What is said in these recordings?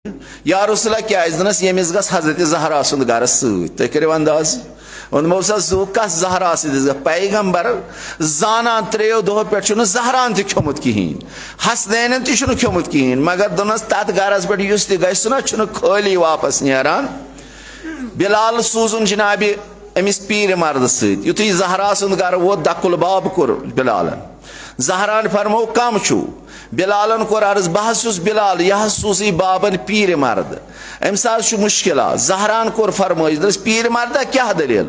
یا رسول اللہ کیا دنس یمس گس حضرت زہرا سند گرس ست تھی کرو انداز وونمو سا زو کس زہرا ست پیغمبر زانان تریو دہ پہ زہران تہ کھومت کہین حسنین تہ کھومت کہین مگر دنس تت گرس پہ اس تہ گژھِ نا خالی واپس نیران بلال سوزن جناب امس پیر مرد ست یتھے زہرا سند گر ووت دکل باب کور بلالن زہران فرمو کم چھو بلالن کور عرض بہس بلال یہ سوزی بابن پیر مرد ام سات مشکلات زہران کور فرمائش دس پیر مرد کیا دلیل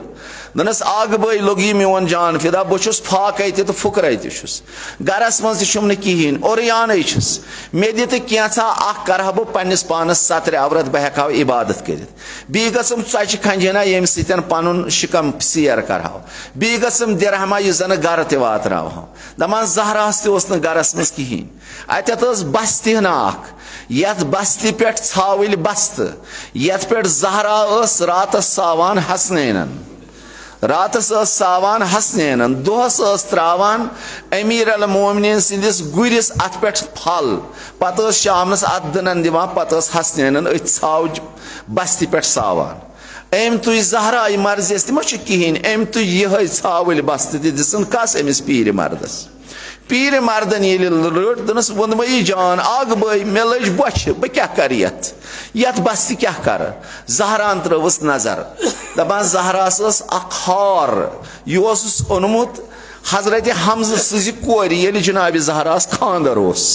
دنس آگ بھائی لوگ یہ میون جان فدا بہس پھاکے تو پھکرے تس گرس من تم کہین اور یانے چھس مے دت کینژھا اخ کرہ بہ پنس پانس ستر عورت بہ ہیکہو عبادت کرت بی گژھم ژۄچہِ کھنجنا یم سۭتۍ پنن شکم سیر کرہو بی گژھم درہما یہ زن گر تہ واتراوہو دپان زہراس تہ اوس نہٕ گرس منٛز کہین اتیتھ ٲس بستی ہنا اخ یتھ بستی پہ ژھاوٕلۍ بستہٕ یتھ پہ زہرا ٲس راتس ساوان حسنینن راتس ساوان حسنینن دہس تراوان امیر المومنین سندس گرس ات پہ پھل پتہ شامنس ات دنن دِوان پتہ حسنینن ات ژھاوج بستی پہ ساوان ام تُج زہرائی مرضی تہ مہ کہین ام تُج یہ ژھاوٕلۍ بستہٕ تہ دِژٕن کس امس پیر مردس پیر مردن ییٚلہِ رٔٹ دنس ووٚنمَے جان آگ بٲے مےٚ لٔج بۄچھِ بہٕ کیٛاہ کَرٕ یتھ بستہِ کیٛاہ کَرٕ زہران ترٲوٕس نظر دپان زہراس ٲس اکھ ہار یہِ اوسُس اوٚنمُت حضرت حمزٕ سٕنٛزِ کورِ ییٚلہِ جناب زہراس خاندر اوس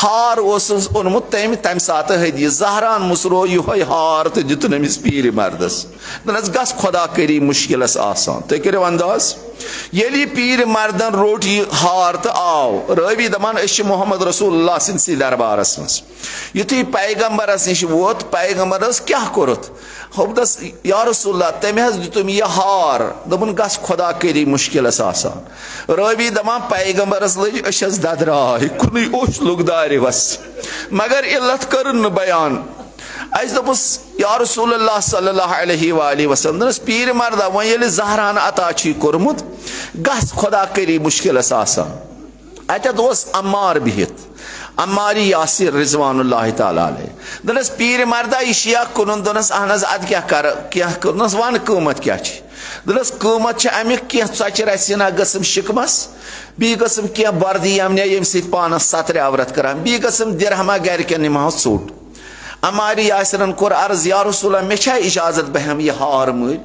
ہار اوسُس اوٚنمُت تمہِ ساتہٕ حدیث زہران مُسرو یِہوے ہار تہٕ دِتُن أمِس پیٖرِ مردس دپنس گژھ خۄدا کٔری مُشکلس آسان تُہۍ کٔرِو انداز ییٚلہِ یہِ پیٖرِ مردن روٚٹ یہِ ہار تہٕ آو رٲوی دپان أسۍ چھِ محمد رسول اللہ سٕنٛدسٕے دربارس منٛز یُتھُے پیغمبرس نِش ووت پیغمبرس کیٛاہ کوٚرُتھ دوٚپنس یا رسول اللہ تٔمۍ حظ دِتُم یہِ ہار دوٚپُن گژھ خۄدا کٔری مُشکلس آسان رٲوی دپان پیغمبرس لٔج أچھس ددراے کُنُے اوٚش لوٚگ دارِ وس مگر علت کٔرٕن نہٕ بیان اس دوٚپُس یا رسول اللہ صلی اللہ علیہ وآلہ وسلم دپنس پیٖرِ مردا وۄنۍ ییٚلہِ زہران عطا چھُے کوٚرمُت گژھ خۄدا کٔری مُشکلس آسان اتیتھ اوس عمار بِہِتھ عماری یاسر رضوان اللہ تعالیٰ علیہ دپنس پیٖرِ مردا یہ چھُیا کٕنُن دپنس اہن حظ ادٕ کیٛاہ کرٕ کینٛہہ دپنس ون قۭمتھ کیٛاہ چھِ دپنس قۭمتھ چھِ امیُک کینٛہہ ژۄچہِ رژھِنا گٔژھم شِکمس بیٚیہِ گٔژھم کینٛہہ بردی امنیا ییٚمہِ سۭتۍ پانس سترِ عورت کران بیٚیہِ گٔژھم درہما گرِکٮ۪ن نِمہو ژوٚٹ عماری یاسرن کوٚر عرض یا رسول اللہ مےٚ چھا اجازت بہٕ ہٮ۪مہٕ یہِ ہار مٔلۍ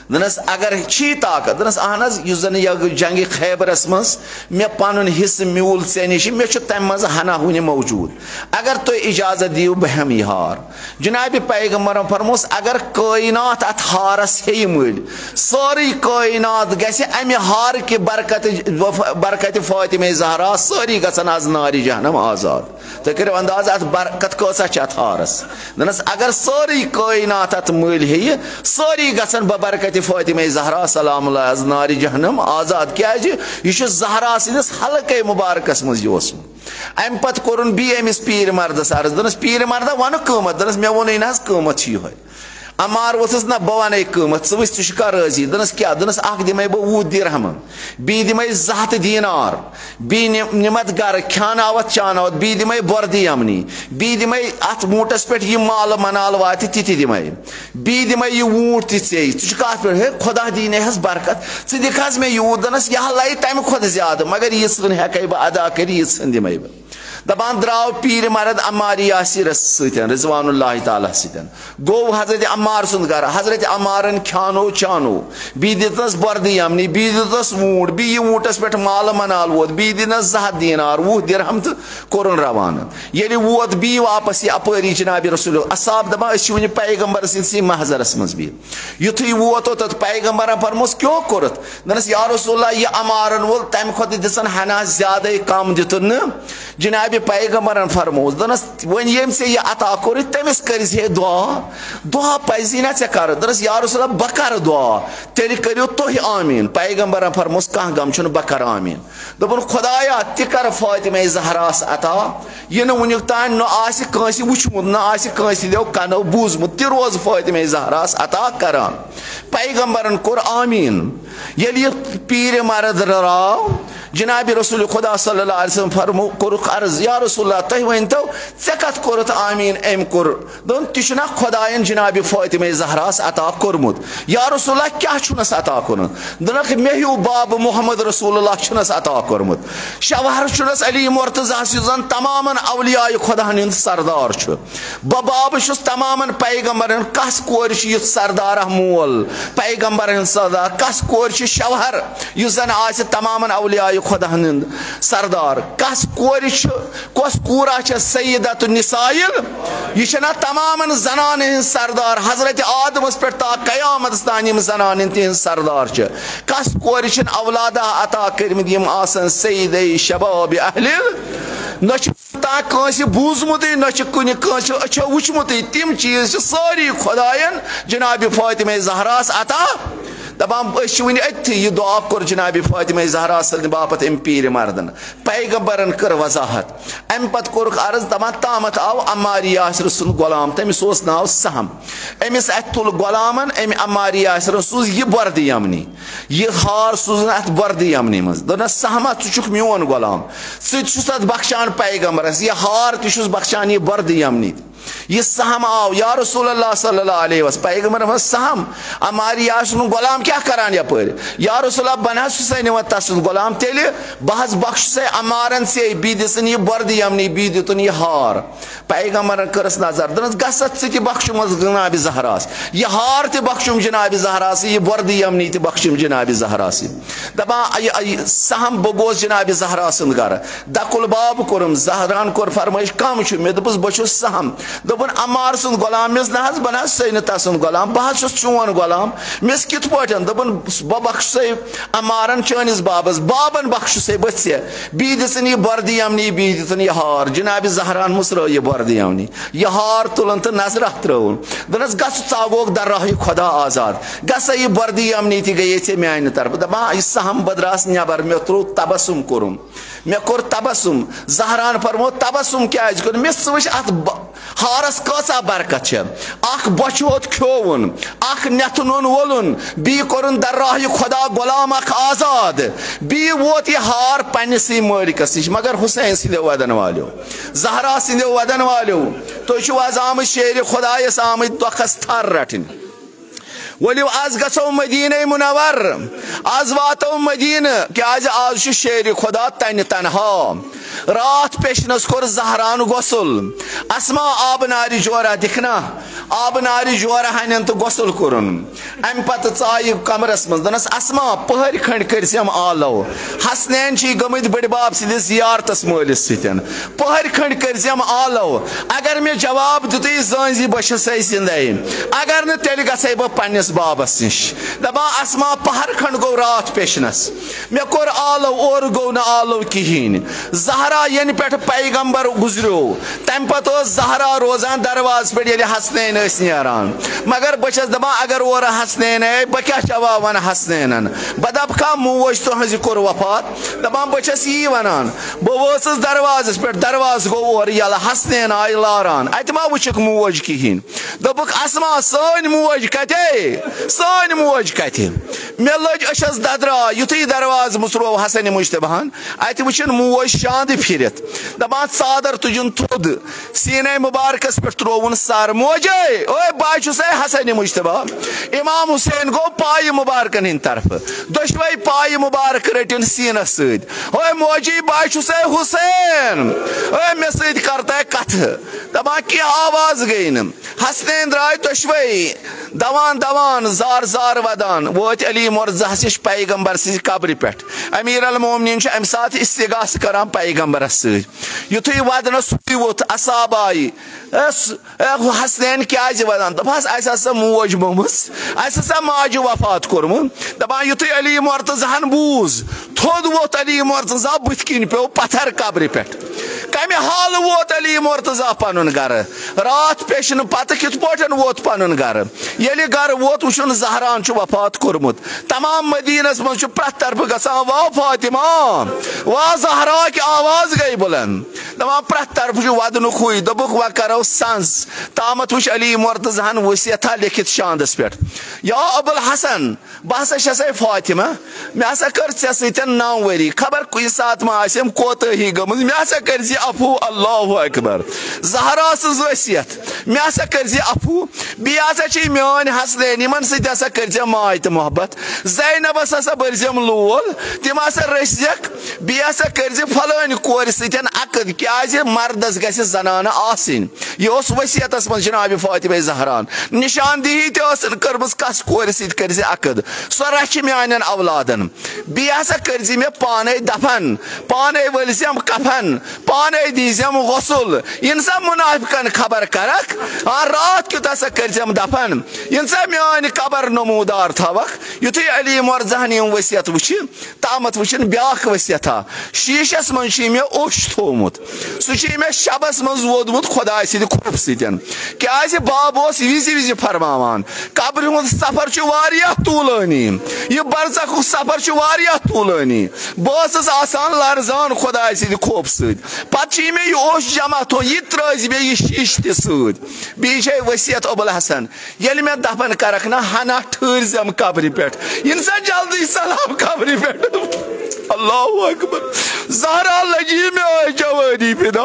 دپنس اگر چھی طاقت دپنس اہن حظ یُس زن یہِ جنگہِ خیبرس منٛز مےٚ پنُن حصہٕ میوٗل ژےٚ نِش مےٚ چھُ تمہِ منٛز ہنا ہُنہِ موجوٗد اگر تُہۍ اجازت دِیِو بہٕ ہٮ۪مہٕ یہِ ہار جنابِ پیغمبرن فرموس اگر کٲینات اتھ ہارس ہیٚیہِ مٔلۍ سٲرٕے کٲینات گژھِ امہِ ہارکہِ برکتہِ فاطمہ زہرا سٲری گژھن آز نارِ جہنم آزاد تُہۍ کٔرِو انداز اتھ برکت کۭژاہ چھِ اتھ ہارس دپنس اگر سٲرٕے کٲینات اتھ مٔلۍ ہیٚیہِ سٲری گژھن ببرکتِ فاطمہ زہرا سلام اللہ از نارِ جہنم آزاد کیازِ یہ چھُ زہرا سٕنٛدِس حلقے مبارکس منٛز یہِ اوسمُت امہِ پتہٕ کوٚرُن بیٚیہِ أمِس پیٖرِ مردس عرض دپنس پیٖرِ مردا ون قۭمتھ دپنس مےٚ ووٚنُے نہ حظ قۭمتھ چھُ یِہوے عمار ووٚتھُس نہ بہٕ ونے قۭمتھ ژٕ وٕچھ ژٕ چھُکھا رٲضی دپنس کیٛاہ دپنس اکھ دِمے بہٕ 20 درہم بیٚیہِ دِمے 200 دینار بیٚیہِ نِمتھ گرٕ کھیٛاناوتھ چاناوتھ بیٚیہِ دِمے بۄردی امنی بیٚیہِ دِمے اتھ ووٗنٛٹس پٮ۪ٹھ یہِ مالہٕ منال واتہِ تہِ تہِ دِمے بیٚیہِ دِمے یہِ ووٗنٛٹ تہِ ژےٚ ژٕ چھُکھ اتھ پٮ۪ٹھ ہے خۄدا دیٖنے حظ برکت ژٕ دِکھ حظ مےٚ یوٗت دپنس یہِ لگہِ تمہِ کھۄتہٕ زیادٕ مگر ییٖژہن ہیٚکے بہٕ ادا کٔرِتھ ییٖژہن دِمے بہٕ دپان درٛاو پیٖرِ مرد عماری یاسرس سۭتۍ رضوان اللہ تعالیٰ سۭتۍ گوٚو حضرت عمار سُنٛد گرٕ حضرت عمارن کھیٛانو چانو بیٚیہِ دِژنس بۄردی امنی بیٚیہِ دِژنس ووٗنٛٹ بیٚیہِ یہِ ووٗنٛٹس پٮ۪ٹھ مالہٕ منال ووت بیٚیہِ دِنس 200 دینار 20 درہم تہٕ کوٚرُن روانہٕ ییٚلہِ ووت بیٚیہِ واپس یہِ اپٲری جناب رسول اصحاب دپان أسۍ چھِ وُنہِ پیغمبر سٕنٛدسٕے محضرس منٛز بِہِتھ یُتھُے ووت اوٚتتھ پیغمبرن فرموس کیٛاہ کوٚرُتھ دپنس یا رسول اللہ یہِ عمارن وول تمہِ کھۄتہٕ دِژن ہنا زیادے کم دِتُن نہٕ جناب پیغمبرن فرموس دپنس وۄنۍ ییٚمۍ ژےٚ یہِ عطا کوٚرُتھ تٔمِس کٔرزِ ہے دعا دعا پزی نا ژےٚ کرُن دپنس یا رسول اللہ بہٕ کرٕ دعا تیٚلہِ کٔرِو تُہۍ آمیٖن پیغمبرن فرموس کانٛہہ غم چھُنہٕ بہٕ کرٕ آمیٖن دوٚپُن خۄدایا تہِ کر فاطمہ زہراہس عطا یہِ نہٕ وُنیُک تام نہ آسہِ کٲنٛسہِ وٕچھمُت نہ آسہِ کٲنٛسہِ ہِنٛدیو کَنو بوٗزمُت تہِ روز فاطمہ زہراہس عطا کران پیغمبرن کوٚر آمیٖن ییٚلہِ یہِ پیٖرِ مرد راو جناب رسول خدا صلی اللہ علیہ وسلم فرمو کورک عرض یا رسول اللہ تہ ونتو ژے کت کورت آمین ام کور دون تشنا خدائن جناب فاطمہ زہراس عطا کورمت یا رسول اللہ کیا چھنس عطا کورن دنک مہیو باب محمد رسول اللہ چھنس عطا کورمت شوہر چھنس علی مرتضی زن تمام اولیاء خدا ہند سردار چھ باب چھس تمام پیغمبرن کس کور چھ سردار مول پیغمبرن سردار کس کور چھ شوہر یس زن آس تمام اولیاء خدا ہند سردار کس کور چھ کس کورا چھ سیدۃ النساء یہ چھنا تمام زنان ہند سردار حضرت آدم اس پر تا قیامت تان یم زنان ہند سردار چھ کس کور چھ اولادہ عطا کرمت یم آسن سید شباب اہل نہ تا کنس بوزمت نہ کن کنس اچھو وچمت تم چیز ساری خدائن جناب فاطمہ زہراس عطا دپان ون اتھی یہ دعا کور جناب فاطمہ زہرا سن باپت ام پیر مردن پیغمبرن کر وضاحت ام پت کورک عرض دپان تامت آو عمار یاسر سن غلام تمس اوس ناو سہم امس ات تل غلامن ام عمار یاسر سوز یہ برد یمنی یہ ہار سوزن ات برد یمنی مز دن سہما ژٕ میون غلام ژٕ ات بخشان پیغمبرس یہ ہار تہ بخشان یہ برد یمنی یہ سہم آو یا رسول اللہ صلی اللہ علیہ وسلم پیغمبر سہم عمار یاسر غلام کیا کران یپر یا رسول اللہ بنہ سے نوت تسن غلام تیل بہت بخش سے عمارن سے بی دسن یہ برد یمنی بی دتن یہ ہار پیغمبر کرس نظر دنس گست سے بخشم جناب زہراس یہ ہار تہ بخشم جناب زہراس یہ برد یمنی تہ بخشم جناب زہراس دپا سہم بگوس جناب زہراس سن گھر دکل باب کورم زہران کور فرمائش کم چھ مے دپس بچس سہم دپن عمار سن غلام مس نہ بنہ سے تسن غلام بہت چھس چون غلام مس کت پٹن دپن بہ بخش سے عمارن چانس بابس بابن بخش سے بچ بی دسن یہ برد یمنی بی دتن یہ ہار جناب زہران مسرو یہ برد یمنی یہ ہار تلن تو نظر ترون دنس گس ژاوک در راہ خدا آزاد گس یہ برد یمنی تہ گئی ے میانہ طرف دپا یہ سہم بدراس نبر مے ترو تبسم کورم مے کور تبسم زہران فرمو تبسم کیا کور مے سوچ ات ہارس کۭژاہ برکت چھ اخ بچوت کھیوُن اخ نتھنُن وولُن بی کورُن در راہ خدا غلام اخ آزاد بی ووت یہ ہار پنسے مالکس نش مگر حسین سندو ودن والیو زہرا سندو ودن والیو تُہۍ چھِو آز آمٕتۍ شیرِ خدایس آمٕتۍ دۄکھس تھر رٹٕنۍ ولو آز گژھو مدینہ منور آز واتو مدینہ کیاز آز چھ شیر خدا تن تنہا رات پیشنس کور زہران غسل اسما آب ناری جورا دکھنا آب ناری جورا ہنن تو غسل کورن ام پتہ ژایہِ کمرس من دنس اسما پہر کھنڈ کرسم آلو حسنین چھ گمت بڑ باب سندس زیارتس مالس ستن پہر کھنڈ کرسم آلو اگر میں جواب دتئی زانزی بچس زندے اگر نہ تیل گژھے بہ پنس بابس نش دپان اسما پہر کھنڈ گو رات پیشنس مے کور آلو اور گو نہ آلو کہین زہرا ین پہ پیغمبر گزریو تم پتہ زہرا روزان درواز پہ یل حسنین اس نیران مگر بچس دپان اگر اور حسنین بہ کیا جواب ون حسنینن بہ دپ کا موج تہذ کور وفات دپان بچس یہ ونان بہ وسس دروازس پہ درواز گو اور یل حسنین آئی لاران ات ما وچک موج کہین دپک اسما سن موج کتے سن موج کتہ مے لج اشس ددرا یتھی دروازہ مسرو حسن مجتبہن ات وچن موج شاند پھرت دپان ژادر تجن تھود سینہ مبارکس پہ ترون سر موجے اوے بہ چھس حسن مجتبہ امام حسین گو پائے مبارکن ہند طرف دشوے پائے مبارک رٹن سینس ست اوے موجی بہ چھس حسین اوے مے ست کرتا کتھ دپان کی آواز گئی ن حسنین درائے دشوے دوان دوان زار زار ودان ووت علی مرزا ہش پیغمبر سی قبر پہ امیر المومنین ام سات استغاث کران پیغمبر ست یتھی ودن سی ووت اصاب آئی حسنین کیاز ودان دپاس اس ہسا موج مومس اس ہسا ماجہ وفات کورمن دپان یتھی علی مرتضی ہن بوز تھود ووت علی مرتضی بت کن پیو پتھر قبر پہ کمہ حال ووت علی مرتضیٰ پنن گر رات پیشن پتہ کت پٲٹھۍ ووت پنن گر ییٚلہِ گر ووت وٕچھُن زہران چھُ وفات کوٚرمُت تمام مدینس منٛز چھُ پرٛٮ۪تھ طرفہٕ گژھان وا فاطمہ وا زہرا کی آواز گئی بلند دپان پرٛٮ۪تھ طرفہٕ چھُ ودنُک ہُے دوٚپُکھ وۄنۍ کرو سنٛز تامتھ وٕچھ علی مرتضیٰ ہن ؤصیتھا لیکھِتھ شاندس پٮ۪ٹھ یا ابوالحسن بہٕ ہسا چھسے فاطمہ مےٚ ہسا کٔر ژےٚ سۭتۍ 9 ؤری خبر کُنہِ ساتہٕ ما آسٮ۪م کوتٲہی گٔمٕژ مےٚ ہسا کٔرزِ عفو اللہ اکبر زہرا سٕنٛز ؤصیت مےٚ ہسا کٔرزِ عفو بیٚیہِ ہسا چھِ میٲنۍ حسنین یِمن سۭتۍ ہسا کٔرزِ ماے تہٕ محبت زینبس ہسا بٔرزٮ۪م لول تِم ہسا رٔسۍزٮ۪کھ بیٚیہِ ہسا کٔرزِ فلٲنۍ کورِ سۭتۍ عقد کیازِ مردس گژھِ زنانہٕ آسٕنۍ یہِ اوس ؤصیتس منٛز جناب فاطمہ زہران نشاندہی تہِ ٲسن کٔرمٕژ کس کورِ سۭتۍ کٔرزِ عقد سۄ رچھِ میانٮ۪ن اولادن بیٚیہِ ہسا کٔرزِ مےٚ پانے دفن پانے ؤلزٮ۪م کفن پانے دیٖزٮ۪م غسل یِنہٕ سا مُنافقن خبر کرکھ رات کیُتھ ہسا کٔرزٮ۪م دفن یِنہٕ سا میٲنۍ قبر نموٗدار تھاوکھ یُتھُے علی مرتضیٰ ہن یِم ؤصیت وٕچھِ تامتھ وٕچھِن بیاکھ ؤصیتھا شیٖشس منٛز چھُے مےٚ اوٚش تھوٚومُت سُہ چھُے مےٚ شبس منٛز ووٚدمُت خۄداے سٕنٛدِ خوٗبہٕ سۭتۍ کیازِ بب اوس وِزِ وِزِ فرماوان قبرِ ہُنٛد سفر چھُ واریاہ طوٗلٲنی یہِ برزخُک سفر چھُ واریاہ طوٗلٲنی بہٕ ٲسٕس آسان لرزان خۄداے سٕنٛدِ خوفہٕ سۭتۍ پتہٕ چھُے مےٚ یہِ اوٚش جمع تھوٚومُت یہِ ترٲزِ مےٚ یہِ شیٖشہٕ تہِ سۭتۍ بیٚیہِ چھے ؤصیت ابوالحسن ییٚلہِ مےٚ دفن کرکھ نا ہنا ٹھٕہرزٮ۪م قبرِ پٮ۪ٹھ یِنہٕ سا جلدی سلام قبرِ پٮ۪ٹھ اللہ اکبر زہرا لجی مےٚ آے جوٲنی فِدا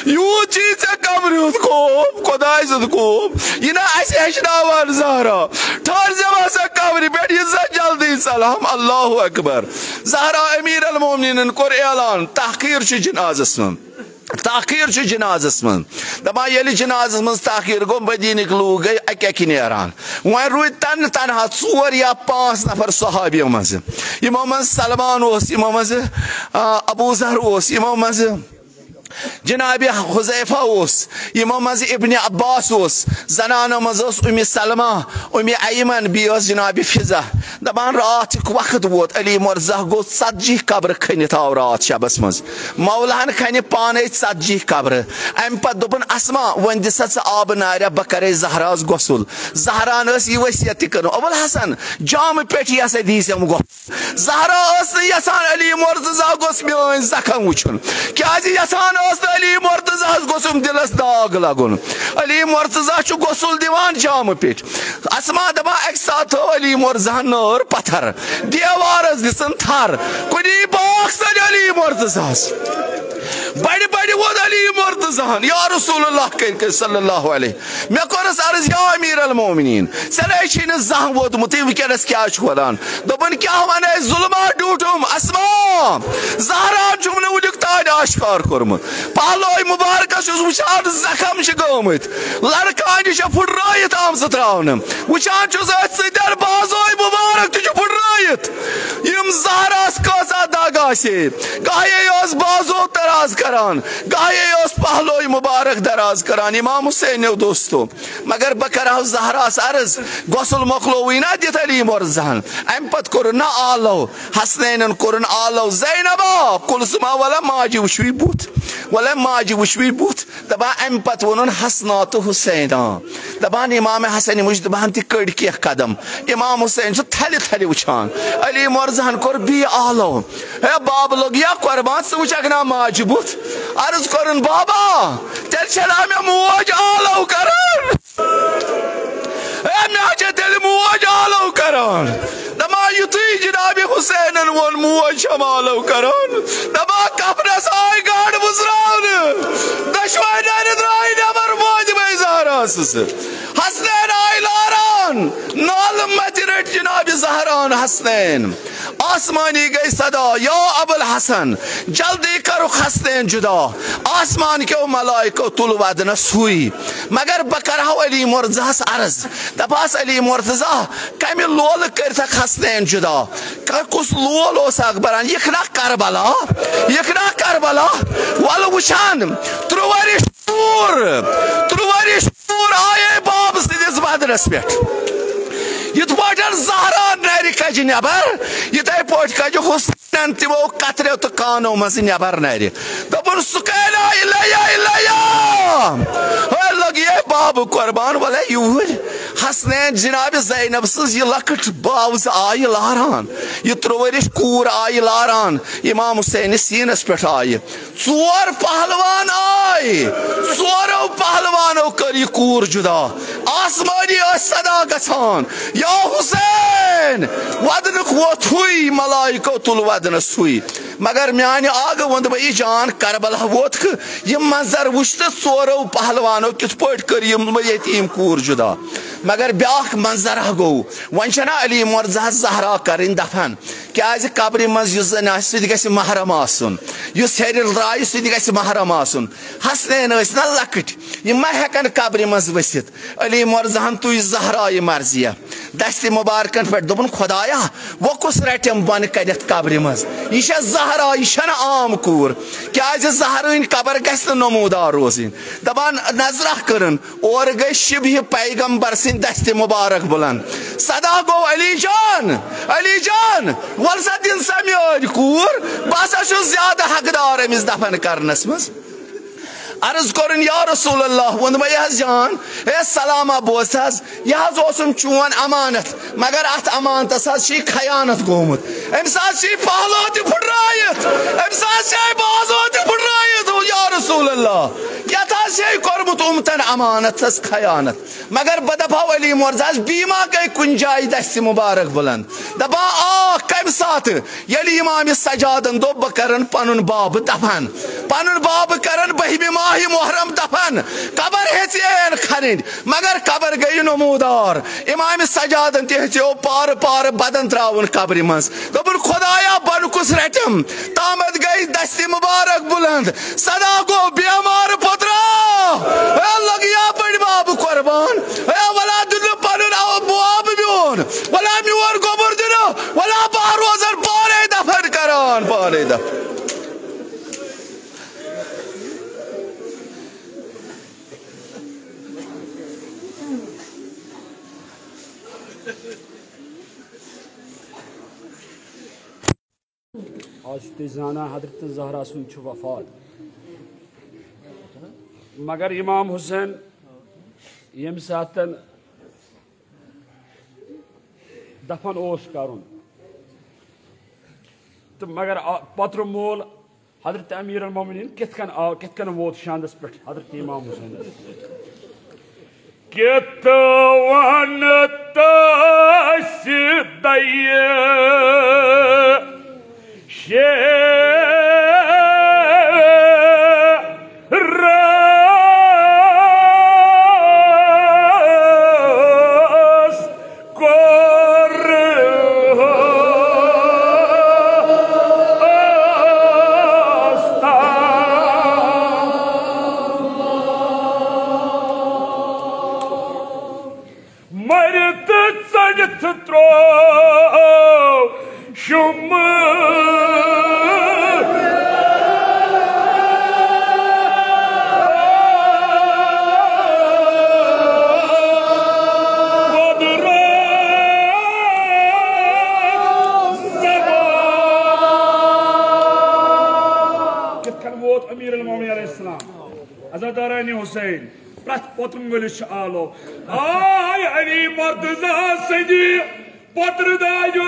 یوٗت چھُے ژےٚ قبرِ ہُنٛد خوف خۄداے سُنٛد خوف یہِ نا اَسہِ ہیٚچھناوان زہرا ٹھہرزٮ۪م ہسا قبرِ پٮ۪ٹھ یِنہٕ سا جلدی سلام اللہ اکبر زہرا امیر المومنیٖنن کوٚر اعلان تحقیٖر چھُ جنازس منٛز تاخیر چھُ جنازس منٛز دپان ییٚلہِ جنازس منٛز تاخیر گوٚو مدیٖنٕکۍ لوٗکھ گٔے اکہِ اکہِ نیران وۄنۍ روٗدۍ تنہٕ تنہا 4 یا 5 نفر صحابیو منٛزٕ یِمو منٛز سلمان اوس یِمو منٛزٕ ابوٗذر اوس یِمو منٛزٕ جناب حذیفہ اوس یِمو منٛزٕ ابن عباس اوس زنانو منٛز ٲس سلمہ ایمن بیٚیہِ ٲس جناب فضا دپان راتُک وقت ووت علی مرتضیٰ گوٚو 40 قبرٕ کھٔنِتھ آو رات شبس منٛز مولہن کھنہِ پانے 40 قبرٕ امہِ پتہٕ دوٚپُن اسما وۄنۍ دِ سا ژٕ آبہٕ ناریا بہٕ کرے زہراہس غسل زہران ٲس یہِ ؤصیت تہِ کٔرمٕژ ابوالحسن جامہٕ پیٹھی ہسا دیٖزٮ۪م غسل زہرا ٲس نہٕ یژھان علی مرتضیٰ گوٚژھ میٲنۍ زخم وٕچھُن کیازِ یژھان ٲس نہٕ علی مرتضیٰ ہس گوٚژھُم دِلس داغ لگُن علی مرتضیٰ چھُ غسل دِوان جامہٕ پیٹھ اسما دپان اکہِ ساتہٕ تھٲو علی مرتضیٰ نٲر پتھر دیوارس دِژٕن تھر کُنی باغ سن علی مرتضیٰس بڑِ بڑِ ووٚن علی مرتضیٰ یا رسول اللہ کٔرۍ صلی اللہ علیہ مےٚ کوٚرُس عرض یا امیر المومنیٖن ژےٚ نَے چھُے نہٕ زانٛہہ ووتمُتٕے وٕنکیٚنس کیٛاہ چھُ وَنان دوٚپُن کیٛاہ ونے ظُلما ڈیوٗٹھُم اسما زہرا چھُم نہٕ وُنیُک تانۍ آشکار کوٚرمُت پہلوے مُبارکس چھُس وٕچھان زخم چھِ گٲمٕتۍ لڑکانہِ چھےٚ پھٕٹرٲیِتھ آمژٕ تراونہٕ وٕچھان چھُس أتھۍ سۭتۍ بازوے مُبارک تہِ چھُ پھٕٹرٲیِتھ یِم زہراہس کۭژاہ دگ آسے گاہے اوس بازو دراز کران گاہے اوس پہلوے مبارک دراز کران امام حسینو دوستو مگر بہٕ کرہو زہراہس عرض غسل مۄکلووٕے نا دِتھ علی مرتضیٰ امہِ پتہٕ کوٚرُن نا آلو حسنینن کوٚرُن آلو زینبا کُلسُما ولا ماجہِ وٕچھوٕے بُتھ ولا ماجہِ وٕچھوٕے بُتھ دپان امہِ پتہٕ ووٚنُن حسنا تہٕ حُسینا دپان امام حسن وٕچھ دپان تہِ کٔڑۍ کینٛہہ قدم امام حسین چھُ تھلہِ تھلہِ وٕچھان علی مرتضیٰ کوٚر بیٚیہِ آلو ہے باب لوٚگ قۄربان ژٕ وٕچھکھ نا ماجہِ بُتھ عرض کوٚرُن بابا تیٚلہِ چھےٚ مےٚ موج آلو کران ہے مےٚ چھےٚ تیٚلہِ موج آلو کران دپان یُتھُے جناب حُسینن ووٚن موج چھم آلو کران دپان کفنس آے گاڈٕ وٕزراونہٕ دۄشوے نرِ درٛاے نٮ۪بر فاطمہ زہرا سٕژٕ حسنین آے لاران نالہٕ متہِ رٔٹۍ جناب زہران حسنین آسمانی گئی صدا یا ابوالحسن جلدی کرُکھ حسنین جدا آسمان کیو ملائکو تُل ودنس ہوئی مگر بہٕ کرہو علی مرتضیٰ عرض دپاس علی مرتضیٰ کمہِ لولہٕ کٔرتھکھ حسنین جدا کُس لول اوس اکھ بران یِکھ نا کربلا یِکھ نا کربلا ولہٕ وٕچھان 3 ؤری شوٗر آیے باب سٕنٛدِس بدنس پٮ۪ٹھ یِتھ پٲٹھۍ زہرا نرِ کجہِ نٮ۪بر یِتھے پٲٹھۍ کجہِ حُسینن تِمو کترٮ۪و تہٕ کانو منٛزٕ نٮ۪بر نرِ دوٚپُن سکینا الیہ لگیے باب قربان والے یور حسنین جناب زینب سز یہ لکٹ باوز آئی لاران یہ ترورش کور آئی لاران امام حسین سینس پہ آئی ژور پہلوان آئی ژورو پہلوانو کر یہ کور جدا آسمانی صدا گژھان یا حسین ودنک ووت ہوئی ملائکو تل ودنس ہوئی مگر میانہ آگ وند بئی جان کربلا ووت یہ منظر وچت ژورو پہلوانو کت پٹ کر یتیم کور جدا مگر بیاکھ منظر گو ون چھنا علی مرزا زہرا کرن دفن کیاز قبر مز یس زن آسہ سہ گژھِ محرم آسن یس ہیٚرِ درٛایہِ سہ تہِ گژھِ محرم آسن حسنین ٲسۍ نا لۄکٕٹۍ یِم ما ہٮ۪کن قبرِ منٛز ؤسِتھ علی مرزاہن تُج زہرایہِ مرضیہ دستہِ مُبارکن پٮ۪ٹھ دوٚپُن خۄدایا وۄنۍ کُس رٹٮ۪م بۄنہٕ کٔرِتھ قبرِ منٛز یہِ چھےٚ زہرا یہِ چھنہٕ عام کوٗر کیازِ زہرٕنۍ قبر گژھِ نہٕ نموٗدار روزٕنۍ دپان نظرہ کٔرٕن اورٕ گٔے شبہِ پیغمبر سٕنٛدۍ دستہِ مُبارک بلند صدا گو علی جان ول سا دن سا میٲنۍ کوٗر بہٕ ہسا چھُس زیادٕ حقدار أمِس دفن کرنس منٛز عرض کرن یا رسول اللہ ون بھائی حض جان اے سلامہ بوز حض یہ حض اوسم چون امانت مگر ات امانتس حض چھ خیانت گومت ام سات چھ پہلو تہ پھٹرائیت ام سات چھ بازو تہ پھٹرائیت یا رسول اللہ یت حض چھ کورمت امتن امانتس خیانت مگر بدپا علی مرزا بیما گئی کن جائے دست مبارک بلند دپا آ کم سات یلی امام سجادن دو بکرن پنن باب دفن پنن باب کرن بہمہ ماہ محرم دفن قبر ہیچین کھنن مگر قبر گئی نمودار امام سجادن تہ ہیچو پار پار بدن تراون قبر مز دپن خدایا بن کس رٹم تامت گئی دست مبارک بلند صدا گو بیمار پترا لگیا بڑ باب قربان ولا دن پنن باب میون ولا میور گوبر دن ولا بہ روزن پانے دفن کران پانے دفن آج زانا حضرت زہرا سن وفات مگر امام حسین یم سات دفن اوس کرن تو مگر پتر مول حضرت امیر المومنین کت کن ووت شاندس پہ حضرت امام حسین کت ون تس دئیے مرت ژٔٹِتھ ترٛوو امیر المومنین علیہ السلام عزادارانی حسین پرت پوترم ولس آلو آی علی مرتضی سندی پوتر دایو